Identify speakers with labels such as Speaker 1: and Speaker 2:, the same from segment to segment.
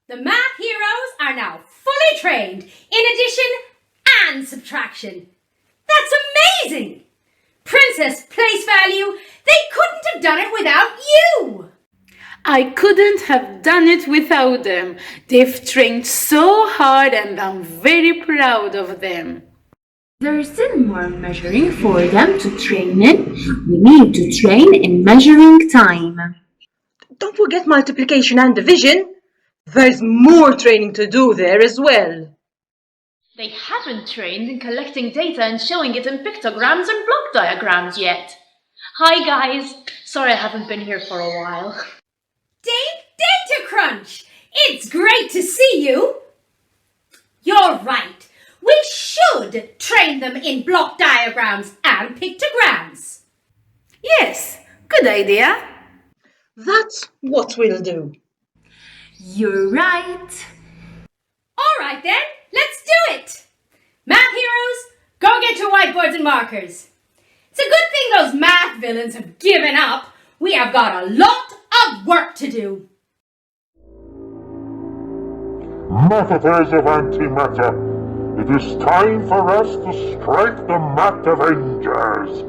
Speaker 1: The math heroes are now fully trained in addition and subtraction. That's amazing! Princess Place Value, they couldn't have done it without you!
Speaker 2: I couldn't have done it without them. They've trained so hard and I'm very proud of them.
Speaker 3: There's still more measuring for them to train in. We need to train in measuring time.
Speaker 4: Don't forget multiplication and division. There's more training to do there as well.
Speaker 5: They haven't trained in collecting data and showing it in pictograms and block diagrams yet. Hi guys, sorry I haven't been here for a while.
Speaker 1: Data Crunch! It's great to see you! You're right. We should train them in block diagrams and pictograms.
Speaker 2: Yes, good idea.
Speaker 4: That's what we'll do.
Speaker 3: You're right.
Speaker 1: All right then, let's do it! Math heroes, go get your whiteboards and markers. It's a good thing those math villains have given up. We have got a lot of work to do.
Speaker 6: Mathers of Antimather, it is time for us to strike the Math Avengers.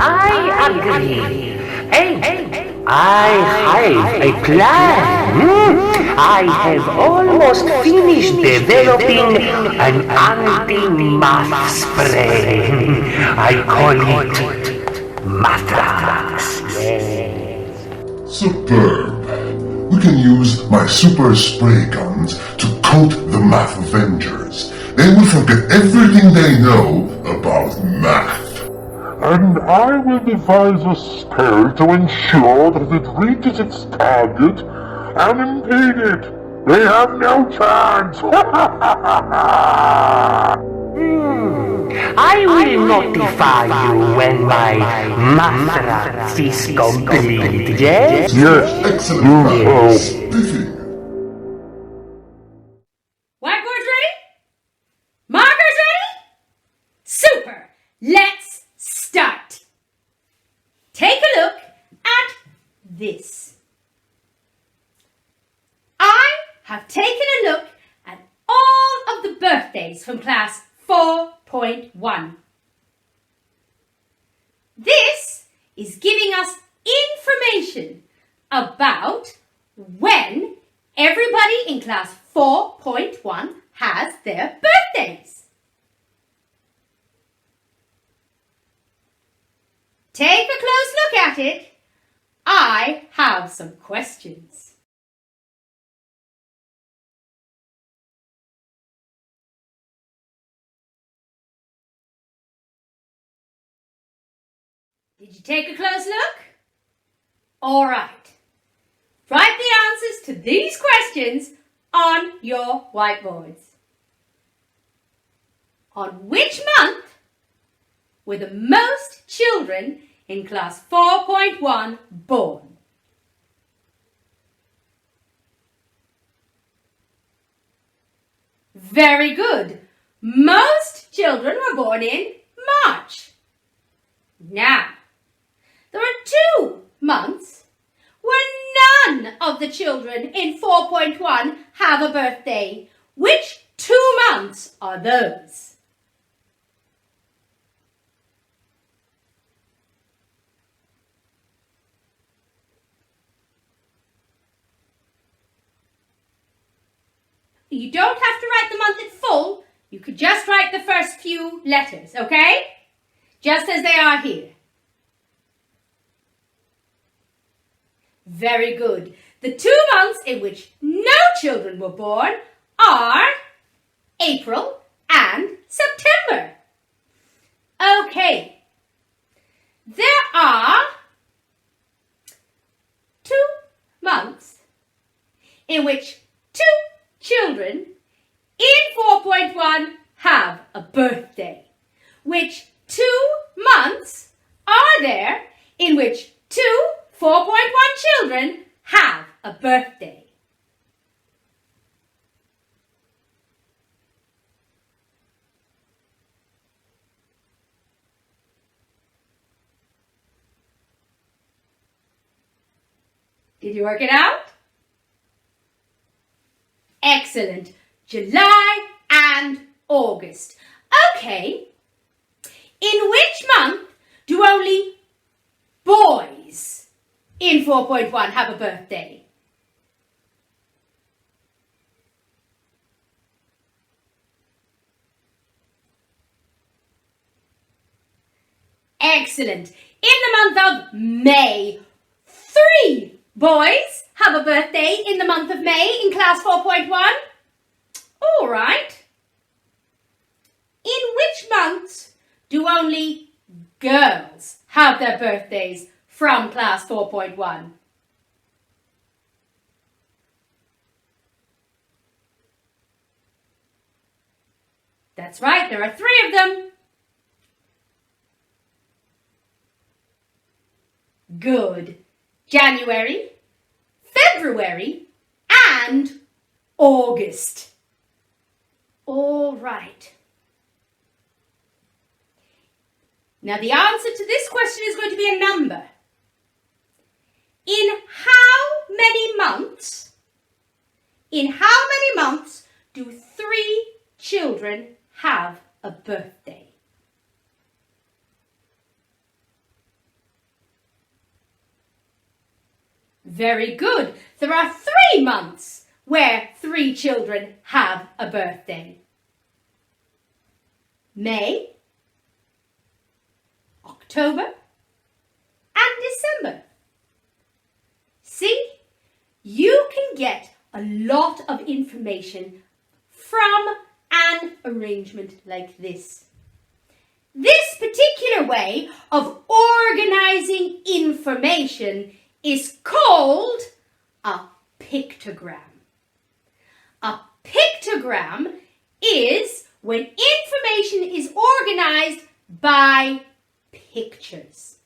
Speaker 7: I agree. And I have a plan. I have almost finished developing an anti-math spray. I call it Mathrax.
Speaker 8: Superb. We can use my super spray guns to coat the Math Avengers. They will forget everything they know about math.
Speaker 6: And I will devise a spell to ensure that it reaches its target unimpeded. They have no chance.
Speaker 7: I will notify you when my Mathrax is complete, yes?
Speaker 6: Yes,
Speaker 8: Excellent.
Speaker 6: do so.
Speaker 8: Spiffing.
Speaker 1: Whiteboards ready? Markers ready? Super! Let's start. Take a look at this. I have taken a look at all of the birthdays from class 4.1. This is giving us information about when everybody in class 4.1 has their birthdays. Take a close look at it. I have some questions. Did you take a close look? All right. Write the answers to these questions on your whiteboards. On which month were the most children in class 4.1 born? Very good. Most children were born in March. Now, there are 2 months where none of the children in 4.1 have a birthday. Which 2 months are those? You don't have to write the month in full. You could just write the first few letters, okay? Just as they are here. Very good. The 2 months in which no children were born are April and September. Okay, there are 2 months in which 2 children in 4.1 have a birthday. Which 2 months are there in which 2 4.1 children have a birthday? Did you work it out? Excellent. July and August. Okay. In which month do only boys in 4.1 have a birthday? Excellent. In the month of May, 3 boys have a birthday in the month of May in class 4.1. All right. In which months do only girls have their birthdays from class 4.1? That's right, there are 3 of them. Good. January, February, and August. All right. Now the answer to this question is going to be a number. In how many months do 3 children have a birthday? Very good. There are 3 months where 3 children have a birthday. May, October, and December. See, you can get a lot of information from an arrangement like this. This particular way of organizing information is called a pictogram. A pictogram is when information is organized by pictures.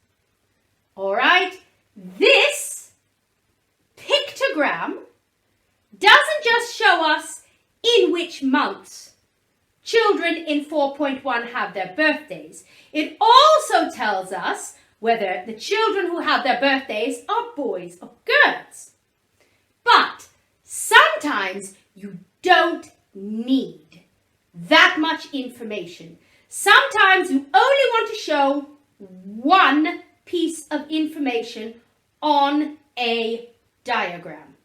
Speaker 1: All right, this pictogram doesn't just show us in which months children in 4.1 have their birthdays. It also tells us whether the children who have their birthdays are boys or girls. But sometimes you don't need that much information. Sometimes you only want to show one piece of information on a diagram,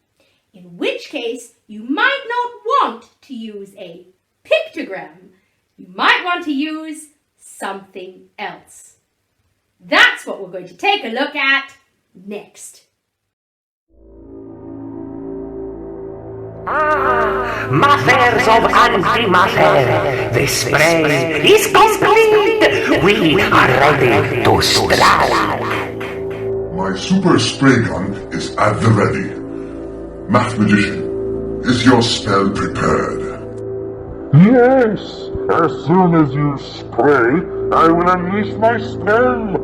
Speaker 1: in which case you might not want to use a pictogram. You might want to use something else. That's what we're going to take a look at next.
Speaker 7: Mathers of Antimather, the spray is complete. We are ready to strike.
Speaker 8: My super spray gun is at the ready. Math Magician, is your spell prepared?
Speaker 6: Yes, as soon as you spray, I will unleash my spell.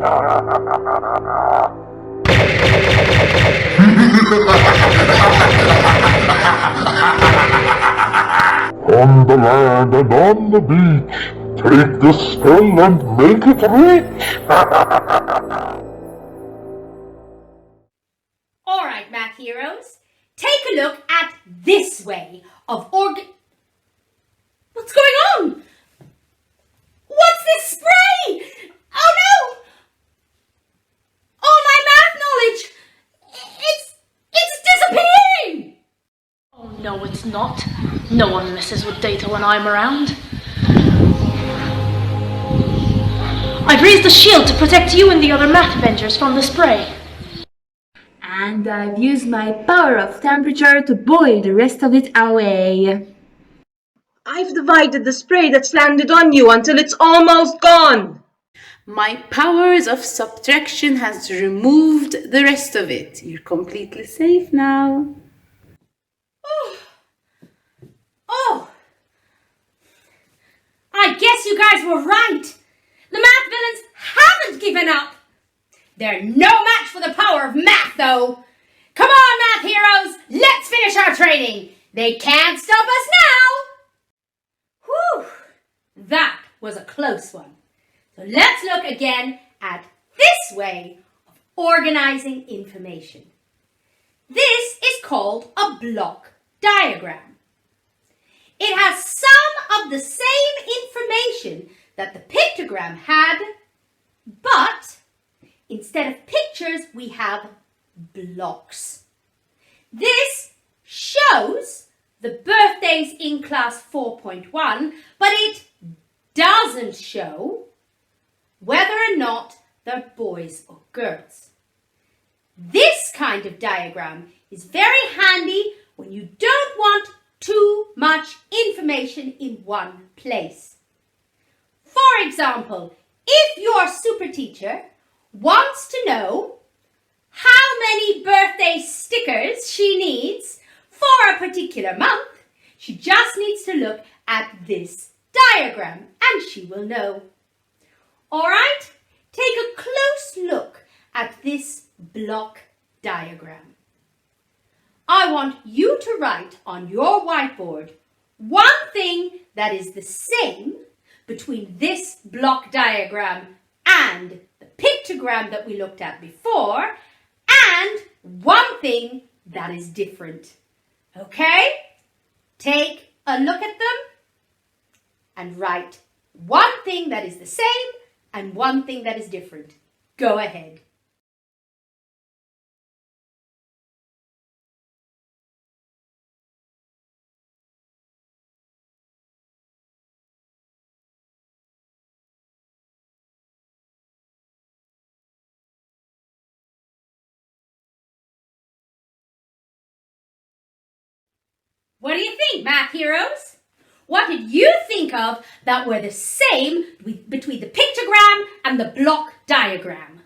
Speaker 6: On the land and on the beach, take the spell and make it rich.
Speaker 1: All right, math heroes, take a look at this way of What's going on? What's this spray? Oh no! All my math knowledge, it's disappearing!
Speaker 5: Oh no, it's not. No one messes with data when I'm around. I've raised a shield to protect you and the other Math Avengers from the spray.
Speaker 3: And I've used my power of temperature to boil the rest of it away.
Speaker 4: I've divided the spray that's landed on you until it's almost gone.
Speaker 2: My powers of subtraction has removed the rest of it. You're completely safe now.
Speaker 1: Oh! I guess you guys were right. The math villains haven't given up. They're no match for the power of math, though. Come on, math heroes, let's finish our training. They can't stop us now. Whew, that was a close one. So let's look again at this way of organizing information. This is called a block diagram. It has some of the same information that the pictogram had, but instead of pictures, we have blocks. This shows the birthdays in class 4.1, but it doesn't show whether or not they're boys or girls. This kind of diagram is very handy when you don't want too much information in one place. For example, if your super teacher wants to know how many birthday stickers she needs for a particular month, she just needs to look at this diagram and she will know. All right, take a close look at this block diagram. I want you to write on your whiteboard one thing that is the same between this block diagram and the pictogram that we looked at before, and one thing that is different. Okay? Take a look at them and write one thing that is the same and one thing that is different. Go ahead. What do you think, math heroes? What did you think of that were the same between the pictogram and the block diagram?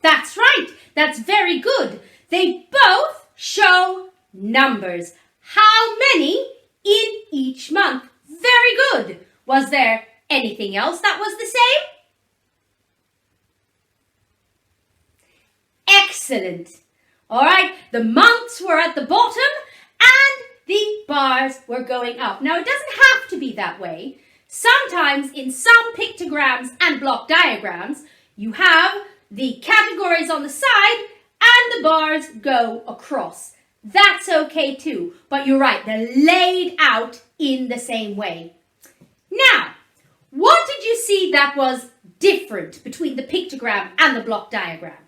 Speaker 1: That's right. That's very good. They both show numbers. How many in each month? Very good. Was there anything else that was the same? Excellent. All right, the months were at the bottom and the bars were going up. Now, it doesn't have to be that way. Sometimes in some pictograms and block diagrams, you have the categories on the side and the bars go across. That's okay too, but you're right, they're laid out in the same way. Now, what did you see that was different between the pictogram and the block diagram?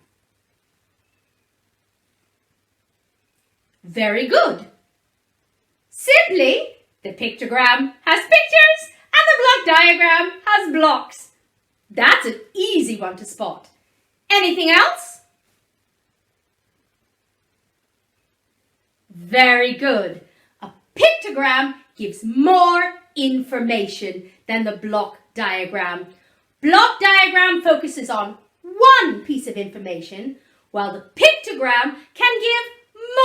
Speaker 1: Very good. Simply, the pictogram has pictures and the block diagram has blocks. That's an easy one to spot. Anything else? Very good. A pictogram gives more information than the block diagram. Block diagram focuses on one piece of information, while the pictogram can give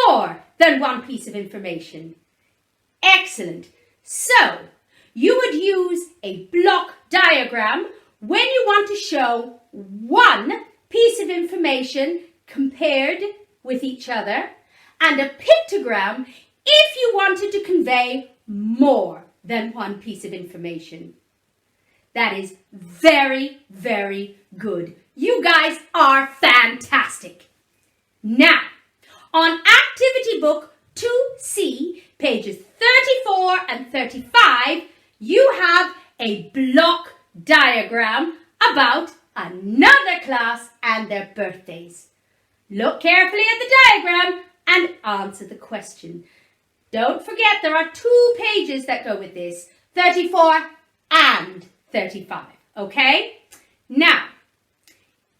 Speaker 1: more than one piece of information. Excellent. So, you would use a block diagram when you want to show one piece of information compared with each other, and a pictogram if you wanted to convey more than one piece of information. That is very, very good. You guys are fantastic. Now, on Activity Book 2C, pages 34 and 35, you have a block diagram about another class and their birthdays. Look carefully at the diagram and answer the question. Don't forget there are 2 pages that go with this, 34 and 35, okay? Now,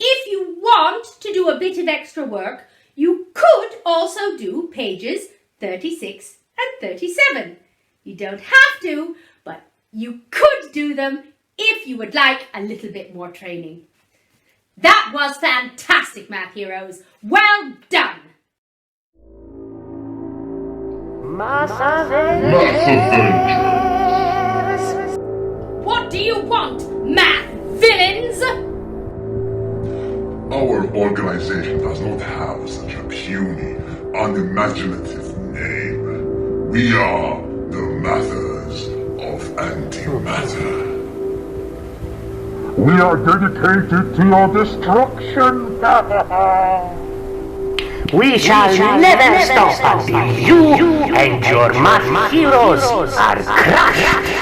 Speaker 1: if you want to do a bit of extra work, you could also do pages 36 and 37. You don't have to, but you could do them if you would like a little bit more training. That was fantastic, Math Heroes. Well done!
Speaker 7: Math Avengers.
Speaker 8: Math Avengers.
Speaker 1: What do you want, Math Villains?
Speaker 8: Our organization does not have such a puny, unimaginative name. We are the Mathers of Antimather.
Speaker 6: We are dedicated to your destruction.
Speaker 7: We shall never stop until you and your math heroes are crushed.